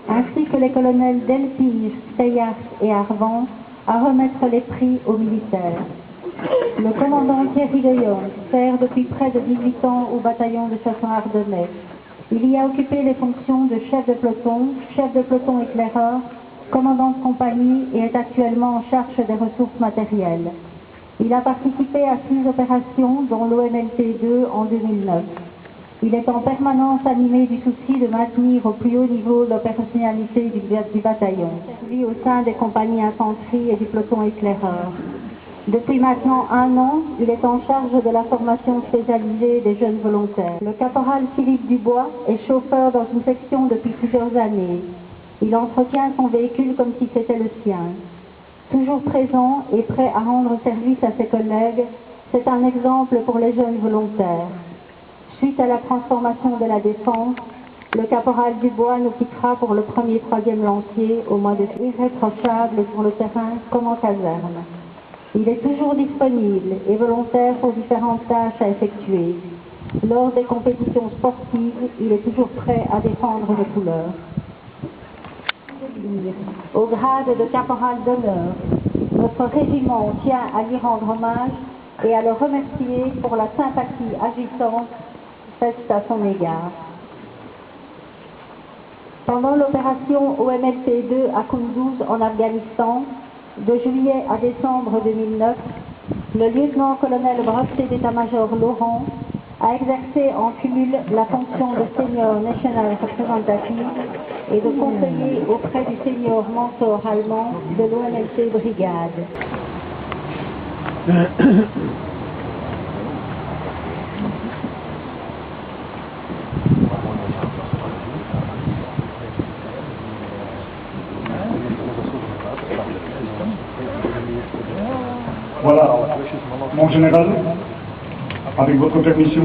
Ainsi que les colonels Delpige, Steyaert et Arvan, à remettre les prix aux militaires. Le commandant Thierry de Jong sert depuis près de 18 ans au bataillon de chasseurs ardennais. Il y a occupé les fonctions de chef de peloton éclaireur, commandant de compagnie et est actuellement en charge des ressources matérielles. Il a participé à 6 opérations, dont l'OMLT2 en 2009. Il est en permanence animé du souci de maintenir au plus haut niveau l'opérationnalité du bataillon, servi au sein des compagnies infanterie et du peloton éclaireur. Depuis maintenant 1 an, il est en charge de la formation spécialisée des jeunes volontaires. Le caporal Philippe Dubois est chauffeur dans une section depuis plusieurs années. Il entretient son véhicule comme si c'était le sien. Toujours présent et prêt à rendre service à ses collègues, c'est un exemple pour les jeunes volontaires. Suite à la transformation de la défense, le caporal Dubois nous quittera pour le 1er 3e lancier au mois de février, irréprochable sur le terrain comme en caserne. Il est toujours disponible et volontaire pour différentes tâches à effectuer. Lors des compétitions sportives, il est toujours prêt à défendre nos couleurs. Au grade de caporal d'honneur, notre régiment tient à lui rendre hommage et à le remercier pour la sympathie agissante faite à son égard. Pendant l'opération OMLT2 à Kunduz en Afghanistan, de juillet à décembre 2009, le lieutenant-colonel breveté d'état-major Laurent a exercé en cumul la fonction de senior national représentative et de conseiller auprès du senior mentor allemand de l'OMLT Brigade. Voilà, mon général, avec votre permission,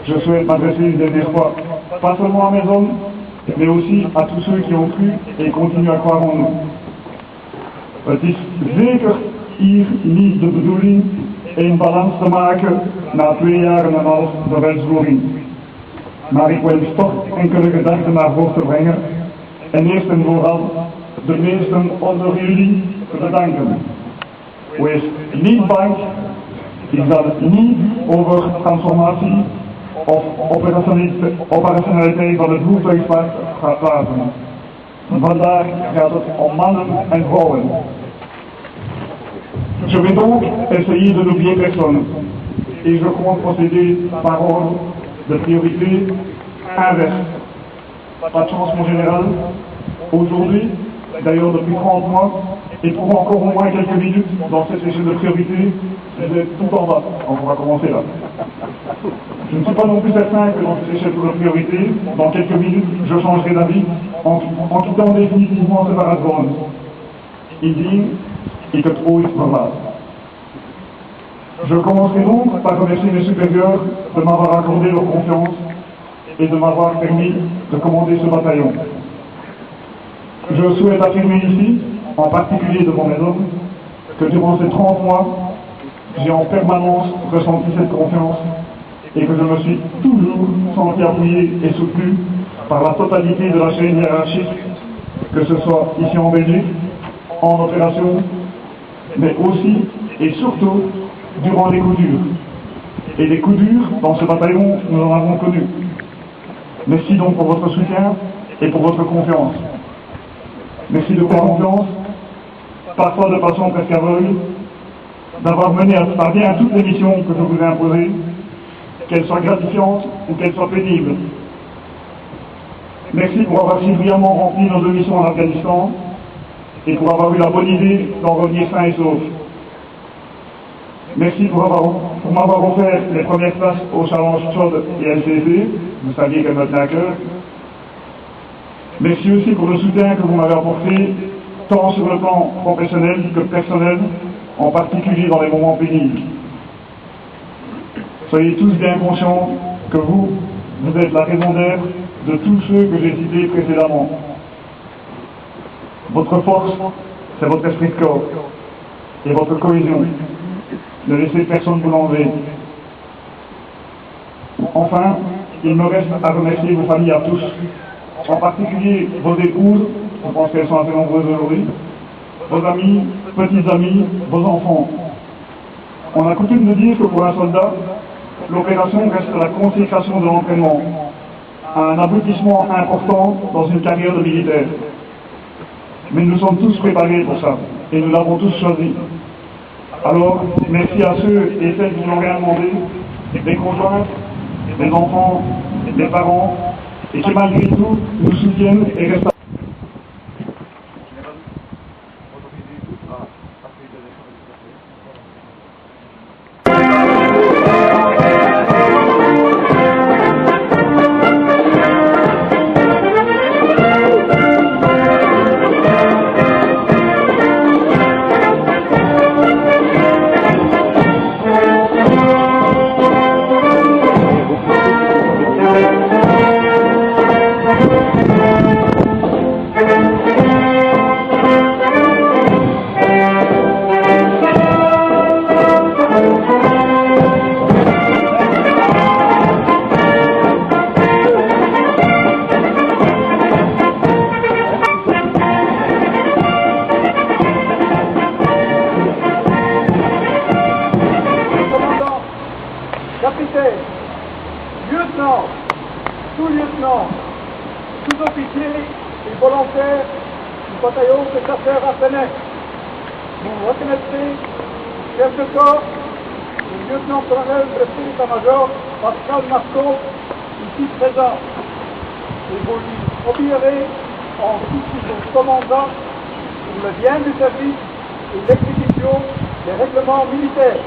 je souhaite m'adresser une dernière fois, pas seulement à mes hommes, mais aussi à tous ceux qui ont cru et continuent à croire en nous. Het is zeker hier niet de bedoeling een balans te maken na 2 jaar en een half bewetsvoering. Maar ik wens toch enkele gedachten naar voren te brengen en eerst en vooral de meesten onder jullie te bedanken. Wees niet bang, ik zal niet over transformatie of operationaliteit van het voertuigpark gaan praten. Vandaag gaat het om mannen en vrouwen. Je vais donc essayer de n'oublier personne et je compte procéder par ordre de priorité inverse. Pas de chance, mon général. Aujourd'hui, d'ailleurs depuis 30 mois, et pour encore au moins quelques minutes dans cette échelle de priorité, vous êtes tout en bas. On va commencer là. Je ne suis pas non plus certain que dans cette échelle de priorité, dans quelques minutes, je changerai d'avis en quittant définitivement ce marathon. Indien, et que trop est probable. Je commencerai donc par remercier mes supérieurs de m'avoir accordé leur confiance et de m'avoir permis de commander ce bataillon. Je souhaite affirmer ici, en particulier devant mes hommes, que durant ces 30 mois, j'ai en permanence ressenti cette confiance et que je me suis toujours senti appuyé et soutenu par la totalité de la chaîne hiérarchique, que ce soit ici en Belgique, en opération, mais aussi et surtout durant les coups durs. Et les coups durs, dans ce bataillon, nous en avons connus. Merci donc pour votre soutien et pour votre confiance. Merci de faire confiance, parfois de façon presque aveugle, d'avoir mené à bien toutes les missions que je vous ai imposées, qu'elles soient gratifiantes ou qu'elles soient pénibles. Merci pour avoir si brillamment rempli nos 2 missions en Afghanistan et pour avoir eu la bonne idée d'en revenir sain et sauf. Merci pour m'avoir offert les premières places au Challenge Chaude et LCC, vous saviez qu'elle me tenait à cœur. Merci aussi pour le soutien que vous m'avez apporté, tant sur le plan professionnel que personnel, en particulier dans les moments pénibles. Soyez tous bien conscients que vous êtes la raison d'être de tous ceux que j'ai cités précédemment. Votre force, c'est votre esprit de corps et votre cohésion. Ne laissez personne vous l'enlever. Enfin, il me reste à remercier vos familles à tous, en particulier vos épouses, je pense qu'elles sont assez nombreuses aujourd'hui, vos amis, petits amis, vos enfants. On a coutume de dire que pour un soldat, l'opération reste la consécration de l'entraînement, un aboutissement important dans une carrière de militaire. Mais nous sommes tous préparés pour ça, et nous l'avons tous choisi. Alors, merci à ceux et celles qui n'ont rien demandé, les conjoints, les enfants, les parents, et qui malgré tout nous soutiennent et restent. Capitaine, lieutenant, sous-lieutenant, sous-officier et volontaire du bataillon de chasseurs à Fenech. Vous reconnaîtrez, chef de corps, le lieutenant-colonel de l'état-major Pascal Marceau, ici présent. Et vous lui obéirez en souci de commandant pour le bien du service et l'exécution des règlements militaires.